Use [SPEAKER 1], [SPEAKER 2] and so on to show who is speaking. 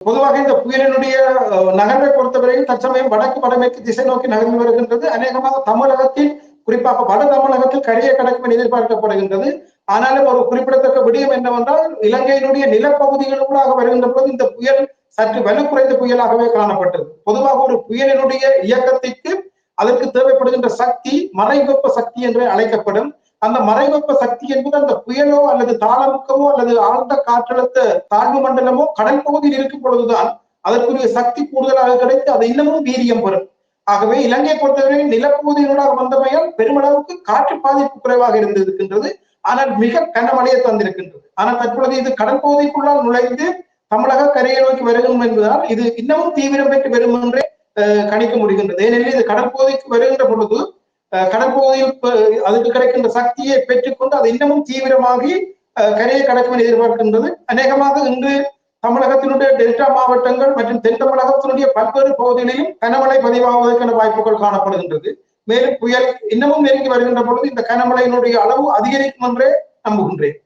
[SPEAKER 1] பொதுவாக இந்த புயலினுடைய நகர்வை பொறுத்தவரையில் தற்சமயம் வடக்கு வடமேற்கு திசை நோக்கி நகர்ந்து வருகின்றது. அநேகமாக தமிழகத்தில், குறிப்பாக வட தமிழகத்தில் கரையை கடக்கும் எதிர்பார்க்கப்படுகின்றது. ஆனாலும் ஒரு குறிப்பிடத்தக்க விடயம் என்னவென்றால், இலங்கையினுடைய நிலப்பகுதிகளுக்குள்ளாக வருகின்ற போது இந்த புயல் சற்று வலு குறைந்த புயலாகவே காணப்பட்டது. பொதுவாக ஒரு புயலினுடைய இயக்கத்திற்கு அதற்கு தேவைப்படுகின்ற சக்தி மறைவெப்ப சக்தி என்று அழைக்கப்படும். அந்த மறைவெப்ப சக்தி என்பது அந்த புயலோ அல்லது தாளமுக்கமோ அல்லது ஆழ்ந்த காற்றழுத்த தாழ்வு மண்டலமோ கடல் பகுதியில் இருக்கும் பொழுதுதான் அதற்குரிய சக்தி கூடுதலாக கிடைத்து அது இன்னமும் வீரியம் பெறும். ஆகவே இலங்கை பொறுத்தவரை நிலப்பகுதியினூடாக வந்தமையால் பெருமளவுக்கு காற்று பாதிப்பு குறைவாக இருந்திருக்கின்றது. ஆனால் மிக கனமழையை தந்திருக்கின்றது. ஆனால் தற்பொழுது இது கடல் பகுதிக்குள்ளால் நுழைந்து தமிழக கரையை நோக்கி வருகும் என்பதால் இது இன்னமும் தீவிரம் பெற்று வரும் என்றே கணிக்க முடிகின்றது. ஏனெனில் இது கடற்பகுதிக்கு வருகின்ற பொழுது கடற்பகுதியில் அதுக்கு கிடைக்கின்ற சக்தியை பெற்றுக்கொண்டு அது இன்னமும் தீவிரமாகி கரையை கடக்கும் எதிர்பார்க்கின்றது. அநேகமாக இன்று தமிழகத்தினுடைய டெல்டா மாவட்டங்கள் மற்றும் தென் தமிழகத்தினுடைய பல்வேறு பகுதிகளிலும் கனமழை பதிவாகுவதற்கான வாய்ப்புகள் காணப்படுகின்றது. மேலும் புயல் இன்னமும் நெருங்கி வருகின்ற பொழுது இந்த கனமழையினுடைய அளவு அதிகரிக்கும் என்றே நம்புகின்றேன்.